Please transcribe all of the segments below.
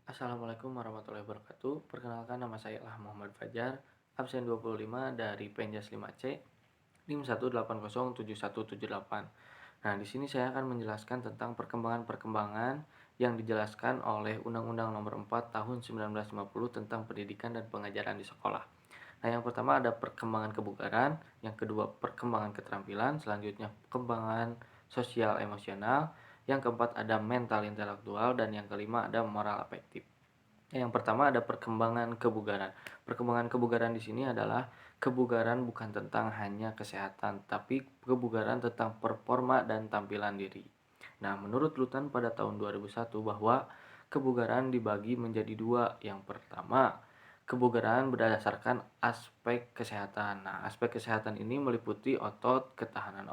Assalamualaikum warahmatullahi wabarakatuh. Perkenalkan nama saya adalah Muhammad Fajar, absen 25 dari Penjas 5C, NIM 1807178. Nah, di sini saya akan menjelaskan tentang perkembangan-perkembangan yang dijelaskan oleh Undang-Undang Nomor 4 Tahun 1950 tentang pendidikan dan pengajaran di sekolah. Nah, yang pertama ada perkembangan kebugaran, yang kedua perkembangan keterampilan, selanjutnya perkembangan sosial emosional, yang keempat ada mental intelektual, dan yang kelima ada moral afektif. Yang pertama ada perkembangan kebugaran. Perkembangan kebugaran di sini adalah kebugaran bukan tentang hanya kesehatan, tapi kebugaran tentang performa dan tampilan diri. Nah, menurut Lutan pada tahun 2001 bahwa kebugaran dibagi menjadi dua. Yang pertama, kebugaran berdasarkan aspek kesehatan. Nah, aspek kesehatan ini meliputi otot, ketahanan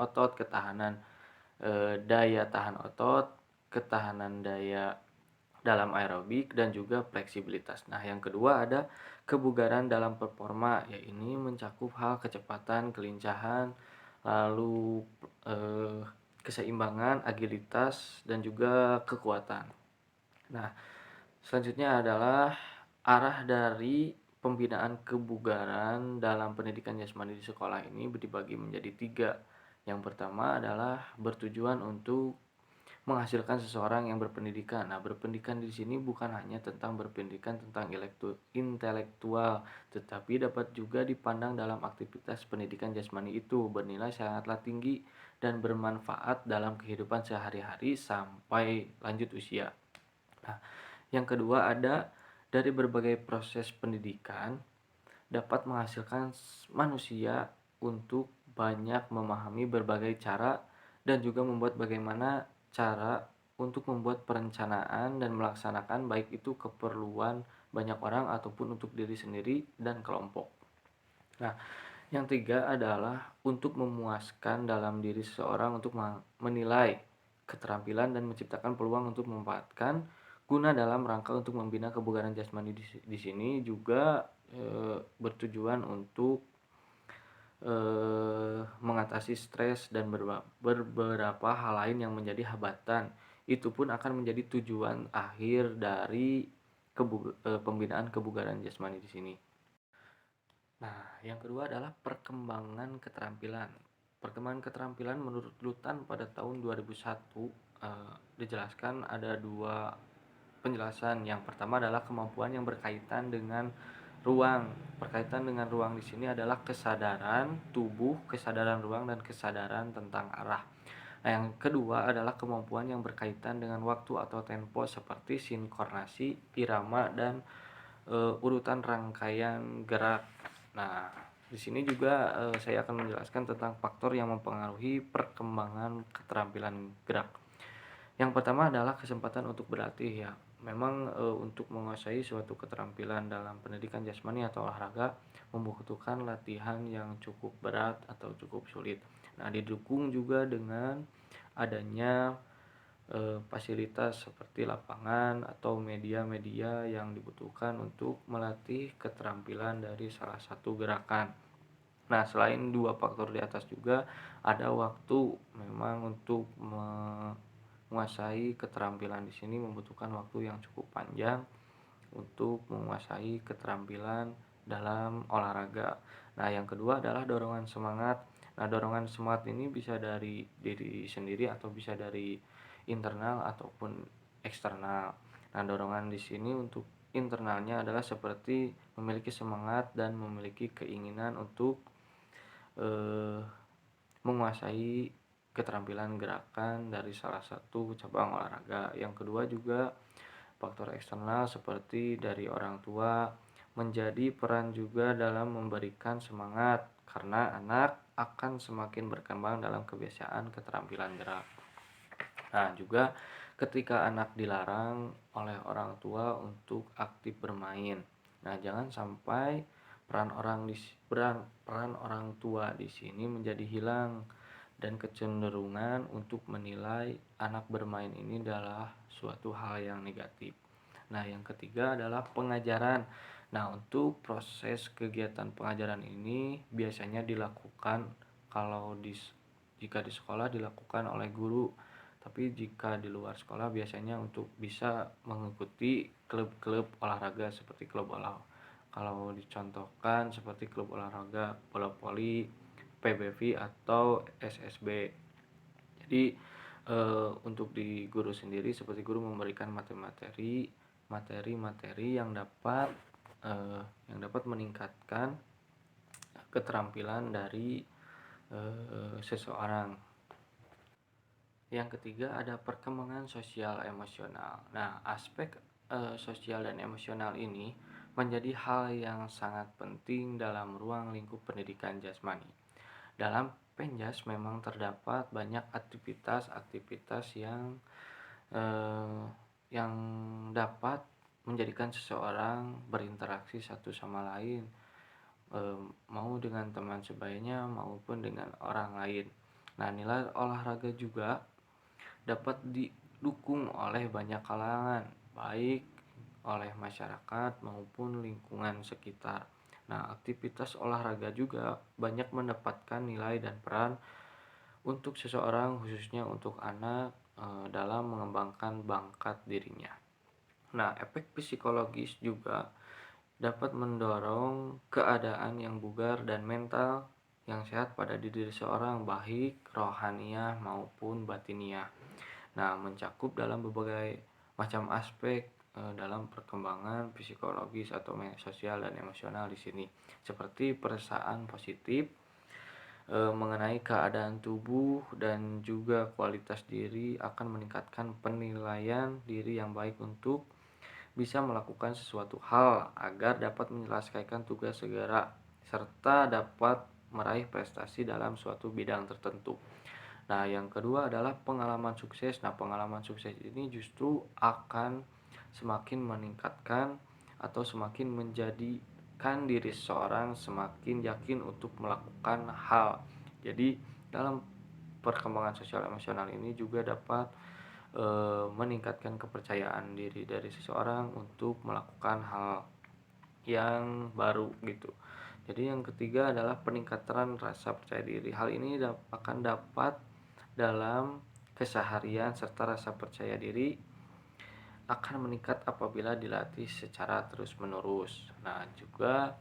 daya tahan otot, ketahanan daya dalam aerobik, dan juga fleksibilitas. Nah, yang kedua ada kebugaran dalam performa, yaitu mencakup hal kecepatan, kelincahan, lalu eh, keseimbangan, agilitas, dan juga kekuatan. Nah, selanjutnya adalah arah dari pembinaan kebugaran dalam pendidikan jasmani di sekolah ini dibagi menjadi tiga. Yang pertama adalah bertujuan untuk menghasilkan seseorang yang berpendidikan. Nah, berpendidikan di sini bukan hanya tentang berpendidikan tentang intelektual, tetapi dapat juga dipandang dalam aktivitas pendidikan jasmani itu bernilai sangatlah tinggi dan bermanfaat dalam kehidupan sehari-hari sampai lanjut usia. Nah, yang kedua ada dari berbagai proses pendidikan dapat menghasilkan manusia untuk banyak memahami berbagai cara dan juga membuat bagaimana cara untuk membuat perencanaan dan melaksanakan baik itu keperluan banyak orang ataupun untuk diri sendiri dan kelompok. Nah, yang tiga adalah untuk memuaskan dalam diri seseorang untuk menilai keterampilan dan menciptakan peluang untuk memanfaatkan guna dalam rangka untuk membina kebugaran jasmani di sini juga bertujuan untuk mengatasi stres dan beberapa hal lain yang menjadi hambatan. Itu pun akan menjadi tujuan akhir dari pembinaan kebugaran jasmani di sini. Nah, yang kedua adalah perkembangan keterampilan. Perkembangan keterampilan menurut Lutan pada tahun 2001 dijelaskan ada dua penjelasan. Yang pertama adalah kemampuan yang berkaitan dengan ruang. Berkaitan dengan ruang di sini adalah kesadaran tubuh, kesadaran ruang, dan kesadaran tentang arah. Nah, yang kedua adalah kemampuan yang berkaitan dengan waktu atau tempo seperti sinkronasi, irama, dan urutan rangkaian gerak. Nah, di sini juga saya akan menjelaskan tentang faktor yang mempengaruhi perkembangan keterampilan gerak. Yang pertama adalah kesempatan untuk berlatih ya. Memang untuk menguasai suatu keterampilan dalam pendidikan jasmani atau olahraga membutuhkan latihan yang cukup berat atau cukup sulit. Nah, didukung juga dengan adanya fasilitas seperti lapangan atau media-media yang dibutuhkan untuk melatih keterampilan dari salah satu gerakan. Nah, selain dua faktor di atas juga ada waktu. Memang untuk menguasai keterampilan di sini membutuhkan waktu yang cukup panjang untuk menguasai keterampilan dalam olahraga. Nah, yang kedua adalah dorongan semangat. Nah, dorongan semangat ini bisa dari diri sendiri atau bisa dari internal ataupun eksternal. Nah, dorongan di sini untuk internalnya adalah seperti memiliki semangat dan memiliki keinginan untuk eh, menguasai keterampilan gerakan dari salah satu cabang olahraga. Yang kedua juga faktor eksternal seperti dari orang tua menjadi peran juga dalam memberikan semangat karena anak akan semakin berkembang dalam kebiasaan keterampilan gerak. Nah, juga ketika anak dilarang oleh orang tua untuk aktif bermain. Nah, jangan sampai peran orang tua di sini menjadi hilang dan kecenderungan untuk menilai anak bermain ini adalah suatu hal yang negatif. Nah, yang ketiga adalah pengajaran. Nah, untuk proses kegiatan pengajaran ini biasanya dilakukan kalau jika di sekolah dilakukan oleh guru, Tapi jika di luar sekolah biasanya untuk bisa mengikuti klub-klub olahraga seperti kalau dicontohkan seperti klub olahraga bola voli, PBV atau SSB. Jadi untuk di guru sendiri seperti guru memberikan materi-materi yang dapat meningkatkan keterampilan dari seseorang. Yang ketiga ada perkembangan sosial emosional. Nah, aspek sosial dan emosional ini menjadi hal yang sangat penting dalam ruang lingkup pendidikan jasmani. Dalam Penjas memang terdapat banyak aktivitas-aktivitas yang dapat menjadikan seseorang berinteraksi satu sama lain, mau dengan teman sebayanya maupun dengan orang lain. Nah, nilai olahraga juga dapat didukung oleh banyak kalangan, baik oleh masyarakat maupun lingkungan sekitar. Nah, aktivitas olahraga juga banyak mendapatkan nilai dan peran untuk seseorang, khususnya untuk anak, dalam mengembangkan bakat dirinya. Nah, efek psikologis juga dapat mendorong keadaan yang bugar dan mental yang sehat pada diri seseorang, baik rohaniah maupun batiniah. Nah, mencakup dalam berbagai macam aspek dalam perkembangan psikologis atau sosial dan emosional di sini, seperti perasaan positif mengenai keadaan tubuh dan juga kualitas diri, akan meningkatkan penilaian diri yang baik untuk bisa melakukan sesuatu hal agar dapat menyelesaikan tugas segera serta dapat meraih prestasi dalam suatu bidang tertentu. Nah, yang kedua adalah pengalaman sukses. Nah, pengalaman sukses ini justru akan semakin meningkatkan atau semakin menjadikan diri seseorang semakin yakin untuk melakukan hal. Jadi, dalam perkembangan sosial emosional ini juga dapat meningkatkan kepercayaan diri dari seseorang untuk melakukan hal yang baru gitu. Jadi yang ketiga adalah peningkatan rasa percaya diri. Hal ini akan dapat dalam keseharian serta rasa percaya diri akan meningkat apabila dilatih secara terus-menerus. Nah, juga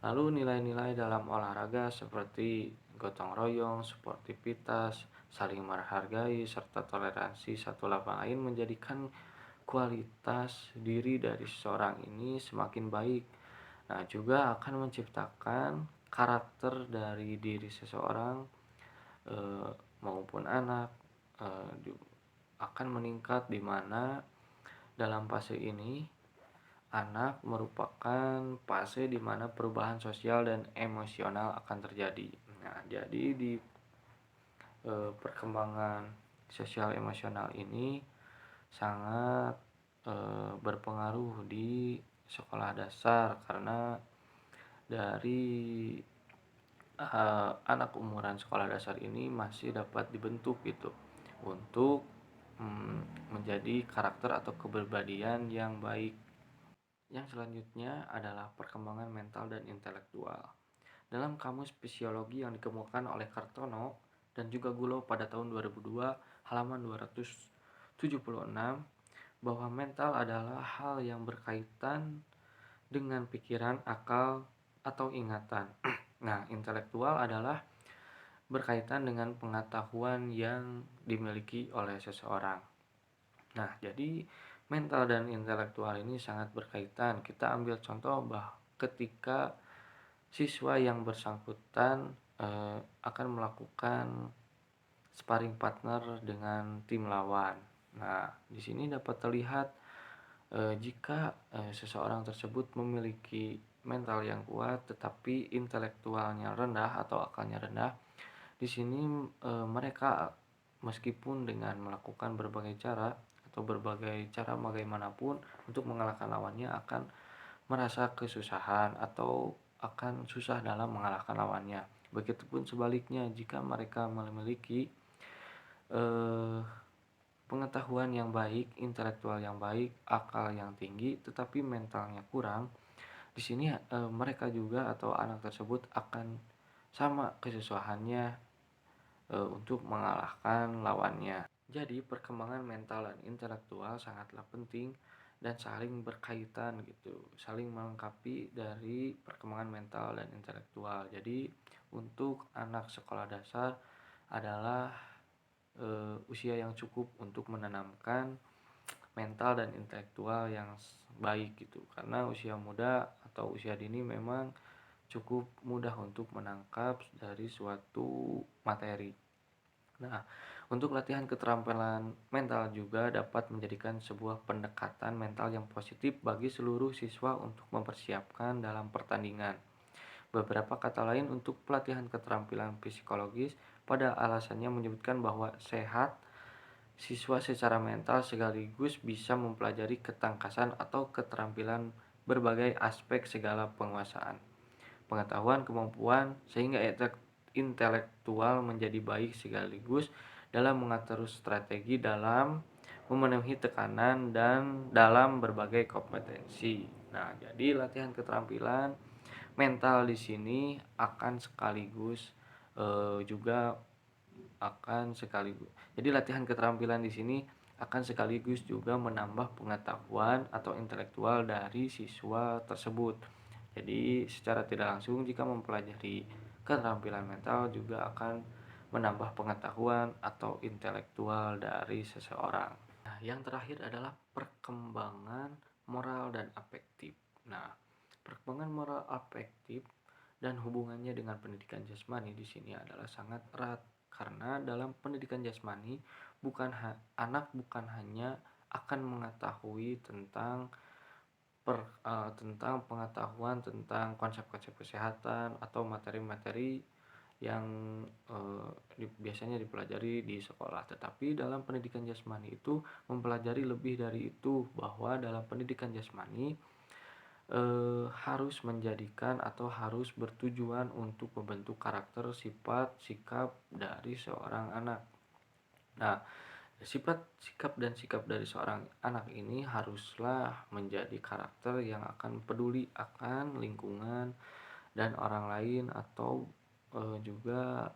lalu nilai-nilai dalam olahraga seperti gotong royong, sportivitas, saling menghargai, serta toleransi satu sama lain menjadikan kualitas diri dari seseorang ini semakin baik. Nah, juga akan menciptakan karakter dari diri seseorang eh, maupun anak akan meningkat, di mana dalam fase ini anak merupakan fase di mana perubahan sosial dan emosional akan terjadi. Nah, jadi di perkembangan sosial emosional ini sangat berpengaruh di sekolah dasar, karena dari anak umuran sekolah dasar ini masih dapat dibentuk gitu untuk menjadi karakter atau kepribadian yang baik. Yang selanjutnya adalah perkembangan mental dan intelektual. Dalam kamus fisiologi yang dikemukakan oleh Kartono dan juga Gulo pada tahun 2002 halaman 276, bahwa mental adalah hal yang berkaitan dengan pikiran, akal, atau ingatan. Nah, intelektual adalah berkaitan dengan pengetahuan yang dimiliki oleh seseorang. Nah, jadi mental dan intelektual ini sangat berkaitan. Kita ambil contoh ketika siswa yang bersangkutan akan melakukan sparring partner dengan tim lawan. Nah, di sini dapat terlihat jika seseorang tersebut memiliki mental yang kuat tetapi intelektualnya rendah atau akalnya rendah, di sini mereka meskipun dengan melakukan berbagai cara bagaimanapun untuk mengalahkan lawannya akan merasa kesusahan atau akan susah dalam mengalahkan lawannya. Begitupun sebaliknya, jika mereka memiliki eh, pengetahuan yang baik, intelektual yang baik, akal yang tinggi, tetapi mentalnya kurang, di sini mereka juga atau anak tersebut akan sama kesusahannya untuk mengalahkan lawannya. Jadi perkembangan mental dan intelektual sangatlah penting dan saling berkaitan gitu, saling melengkapi dari perkembangan mental dan intelektual. Jadi untuk anak sekolah dasar adalah usia yang cukup untuk menanamkan mental dan intelektual yang baik gitu. Karena usia muda atau usia dini memang cukup mudah untuk menangkap dari suatu materi. Nah, untuk latihan keterampilan mental juga dapat menjadikan sebuah pendekatan mental yang positif bagi seluruh siswa untuk mempersiapkan dalam pertandingan. Beberapa kata lain untuk pelatihan keterampilan psikologis pada alasannya menyebutkan bahwa sehat siswa secara mental sekaligus bisa mempelajari ketangkasan atau keterampilan berbagai aspek segala penguasaan pengetahuan, kemampuan, sehingga intelektual menjadi baik sekaligus dalam mengatur strategi dalam memenuhi tekanan dan dalam berbagai kompetensi. Nah, jadi latihan keterampilan mental di sini akan sekaligus juga akan sekaligus. Jadi latihan keterampilan di sini akan sekaligus juga menambah pengetahuan atau intelektual dari siswa tersebut. Jadi secara tidak langsung jika mempelajari keterampilan mental juga akan menambah pengetahuan atau intelektual dari seseorang. Nah, yang terakhir adalah perkembangan moral dan afektif. Nah, perkembangan moral afektif dan hubungannya dengan pendidikan jasmani di sini adalah sangat erat karena dalam pendidikan jasmani anak bukan hanya akan mengetahui tentang pengetahuan tentang konsep-konsep kesehatan atau materi-materi yang biasanya dipelajari di sekolah, tetapi dalam pendidikan jasmani itu mempelajari lebih dari itu, bahwa dalam pendidikan jasmani harus menjadikan atau harus bertujuan untuk membentuk karakter, sifat, sikap dari seorang anak. Nah, sifat, sikap, dan sikap dari seorang anak ini haruslah menjadi karakter yang akan peduli akan lingkungan dan orang lain atau juga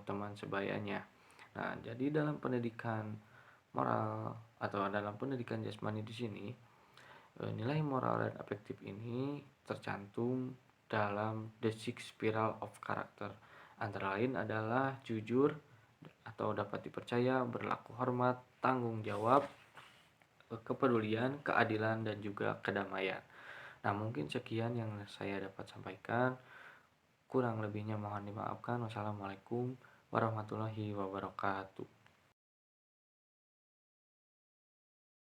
teman sebayanya. Nah, jadi dalam pendidikan moral atau dalam pendidikan jasmani di sini, nilai moral dan afektif ini tercantum dalam The Six Spiral of Character. Antara lain adalah jujur atau dapat dipercaya, berlaku hormat, tanggung jawab, kepedulian, keadilan, dan juga kedamaian. Nah, mungkin sekian yang saya dapat sampaikan. Kurang lebihnya mohon dimaafkan. Wassalamualaikum warahmatullahi wabarakatuh.